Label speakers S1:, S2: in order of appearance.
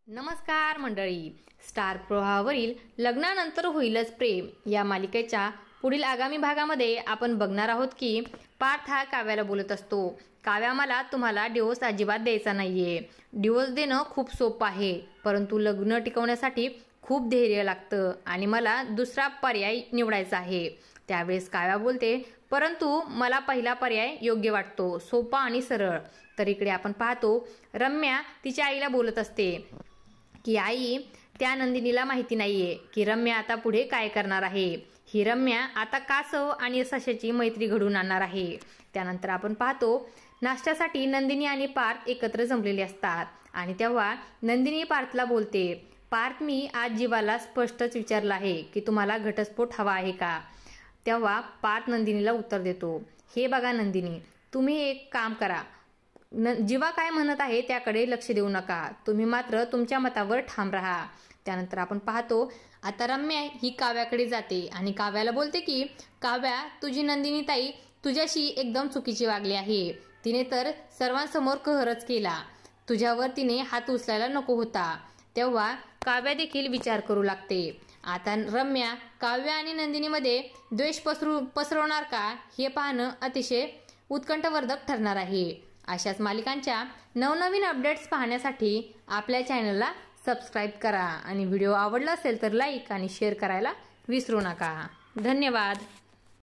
S1: नमस्कार मंडळी, स्टार प्रवाहावरील लग्नानंतर होईलच प्रेम या मालिकेच्या पुढील आगामी भागामध्ये आपण बघणार आहोत की पार्थ हा काव्याला बोलत असतो, काव्या मला तुम्हाला डिवोर्स अजिबात द्यायचा नाहीये. डिवोर्स देणं खूप सोपं आहे, परंतु लग्न टिकवण्यासाठी खूप धैर्य लागतं आणि मला दुसरा पर्याय निवडायचा आहे. त्यावेळेस काव्या बोलते, परंतु मला पहिला पर्याय योग्य वाटतो, सोपा आणि सरळ. तर इकडे आपण पाहतो रम्या तिच्या आईला बोलत असते की आई, त्या नंदिनीला माहिती नाहीये की रम्या आता पुढे काय करणार आहे. ही रम्या आता कासव आणि सशाची मैत्री घडून आणणार आहे. त्यानंतर आपण पाहतो नाश्त्यासाठी नंदिनी आणि पार्थ एकत्र जमलेले असतात आणि तेव्हा नंदिनी पार्थला बोलते, पार्थ, मी आज जीवाला स्पष्टच विचारलं आहे की तुम्हाला घटस्फोट हवा आहे का. तेव्हा पार्थ नंदिनीला उत्तर देतो, हे बघा नंदिनी, तुम्ही एक काम करा, जीवा काय म्हणत आहे त्याकडे लक्ष देऊ नका, तुम्ही मात्र तुमच्या मतावर ठाम राहा. त्यानंतर आपण पाहतो आता रम्या ही काव्याकडे जाते आणि काव्याला बोलते की काव्या, तुझी नंदिनी ताई तुझ्याशी एकदम चुकीची वागली आहे. तिने तर सर्वांसमोर कहरच केला, तुझ्यावर तिने हात उचलायला नको होता. तेव्हा काव्या देखील विचार करू लागते. आता रम्या काव्या आणि नंदिनीमध्ये द्वेष पसरवणार का हे पाहणं अतिशय उत्कंठवर्धक ठरणार आहे. अशाच मालिकांच्या नवनवीन अपडेट्स पाहण्यासाठी आपल्या चॅनलला सबस्क्राईब करा आणि व्हिडिओ आवडला असेल तर लाईक आणि शेअर करायला विसरू नका. धन्यवाद.